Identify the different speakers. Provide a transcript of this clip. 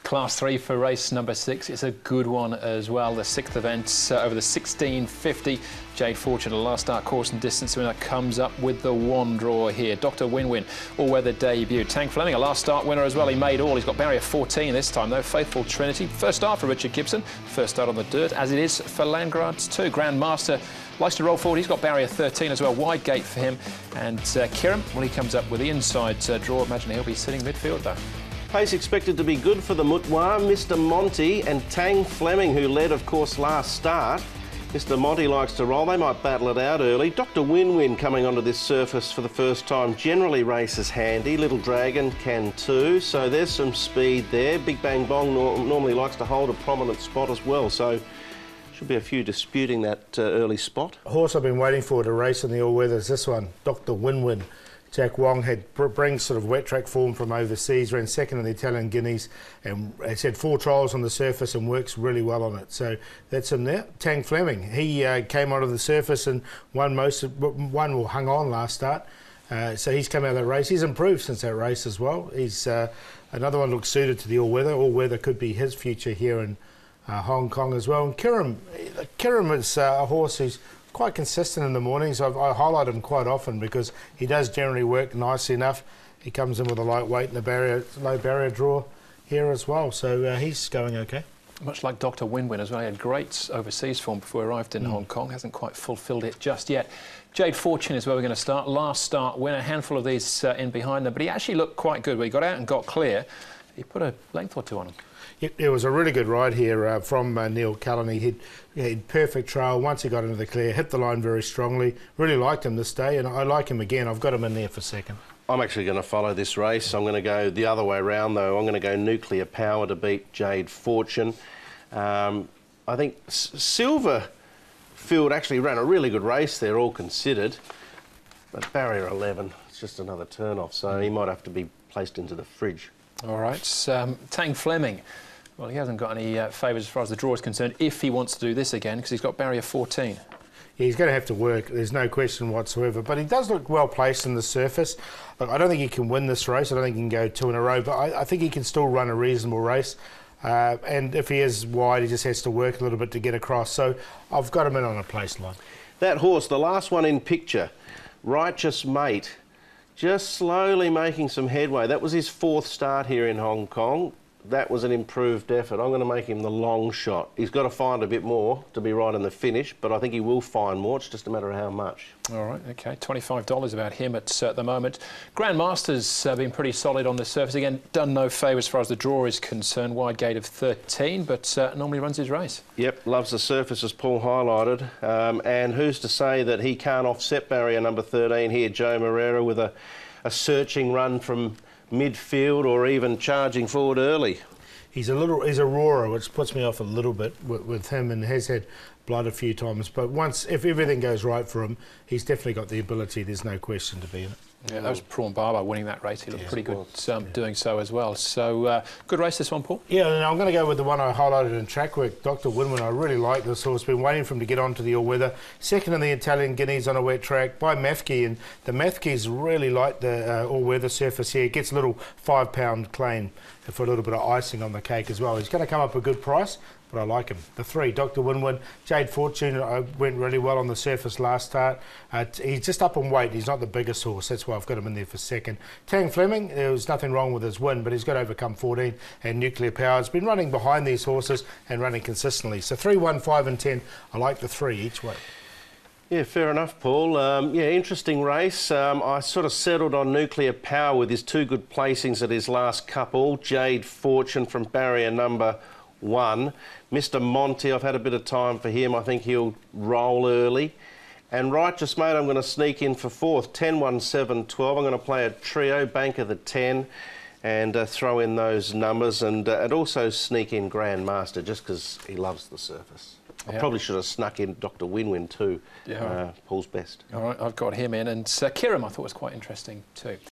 Speaker 1: Class 3 for race number 6. It's a good one as well. The 6th event over the 1650. Jade Fortune, a last start course and distance winner, comes up with the one draw here. Dr. Win-Win, all-weather debut. Tang Fleming, a last start winner as well. He made all. He's got barrier 14 this time, though. Faithful Trinity. First start for Richard Gibson. First start on the dirt, as it is for Landgrants too. Grandmaster likes to roll forward. He's got barrier 13 as well. Wide gate for him. And Kiram, well, he comes up with the inside draw. Imagine he'll be sitting midfield, though.
Speaker 2: Pace expected to be good for the Mutwa, Mr. Monty and Tang Fleming, who led, of course, last start. Mr. Monty likes to roll. They might battle it out early. Dr. Win-Win coming onto this surface for the first time generally races handy. Little Dragon can too, so there's some speed there. Big Bang Bong normally likes to hold a prominent spot as well, so should be a few disputing that early spot.
Speaker 3: A horse I've been waiting for to race in the all-weather is this one, Dr. Win-Win. Jack Wong brings sort of wet track form from overseas, ran second in the Italian Guineas, and has had 4 trials on the surface and works really well on it. So that's him there. Tang Fleming, he came onto the surface and won hung on last start. So he's come out of that race. He's improved since that race as well. He's another one looks suited to the all-weather. All-weather could be his future here in Hong Kong as well. And Kiram is a horse who's quite consistent in the mornings. I highlight him quite often because he does generally work nicely enough. He comes in with a lightweight and a low barrier draw here as well, so he's going okay.
Speaker 1: Much like Dr. Win-Win as well. He had great overseas form before he arrived in Hong Kong. Hasn't quite fulfilled it just yet. Jade Fortune is where we're going to start. Last start winner, a handful of these in behind them, but he actually looked quite good. When he got out and got clear, he put a length or two on him.
Speaker 3: It was a really good ride here from Neil Cullen. He had perfect trail once he got into the clear, hit the line very strongly. Really liked him this day, and I like him again. I've got him in there for second. I'm
Speaker 2: actually going to follow this race. I'm going to go the other way around, though. I'm going to go Nuclear Power to beat Jade Fortune. I think Silverfield actually ran a really good race there, all considered. But barrier 11, it's just another turn-off, so he might have to be placed into the fridge.
Speaker 1: All right, Tang Fleming. Well, he hasn't got any favours as far as the draw is concerned if he wants to do this again, because he's got barrier 14.
Speaker 3: Yeah, he's going to have to work, there's no question whatsoever, but he does look well placed in the surface. Look, I don't think he can win this race, I don't think he can go 2 in a row, but I think he can still run a reasonable race. And if he is wide, he just has to work a little bit to get across. So I've got him in on a place line.
Speaker 2: That horse, the last one in picture, Righteous Mate, just slowly making some headway. That was his 4th start here in Hong Kong. That was an improved effort. I'm going to make him the long shot. He's got to find a bit more to be right in the finish, but I think he will find more. It's just a matter of how much.
Speaker 1: All right, OK. $25 about him at the moment. Grandmaster's been pretty solid on the surface. Again, done no favour as far as the draw is concerned. Wide gate of 13, but normally runs his race. Yep,
Speaker 2: loves the surface, as Paul highlighted. And who's to say that he can't offset barrier number 13 here, Joe Moreira, with a searching run from midfield or even charging forward early.
Speaker 3: He's a roarer, which puts me off a little bit with him, and has had blood a few times. But if everything goes right for him, he's definitely got the ability. There's no question to be in it.
Speaker 1: Yeah, that was Prawn Barber winning that race. He looked pretty good doing so as well. So, good race this one, Paul?
Speaker 3: Yeah, and I'm going to go with the one I highlighted in track work, Dr. Win-Win. I really like this horse. Been waiting for him to get onto the all-weather. Second in the Italian Guineas on a wet track by Mafke, and the Mafkes really like the all-weather surface here. It gets a little 5-pound claim for a little bit of icing on the cake as well. He's going to come up a good price, but I like him. The 3, Dr. Win-Win. Jade Fortune went really well on the surface last start. He's just up in weight. He's not the biggest horse. That's why I've got him in there for second. Tang Fleming, there was nothing wrong with his win, but he's got to overcome 14. And Nuclear Power has been running behind these horses and running consistently. So 3, 1, 5 and 10. I like the 3 each way.
Speaker 2: Yeah, fair enough, Paul. Yeah, interesting race. I sort of settled on Nuclear Power with his 2 good placings at his last couple. Jade Fortune from barrier number 1. Mr. Monty, I've had a bit of time for him. I think he'll roll early. And Righteous Mate, I'm going to sneak in for 4th. 10, 1, 7, 12. I'm going to play a trio, bank of the 10, and throw in those numbers, and also sneak in Grandmaster just because he loves the surface. I probably should have snuck in Dr. Win-Win too, Paul's best.
Speaker 1: All right, I've got him in, and Kiram I thought was quite interesting too.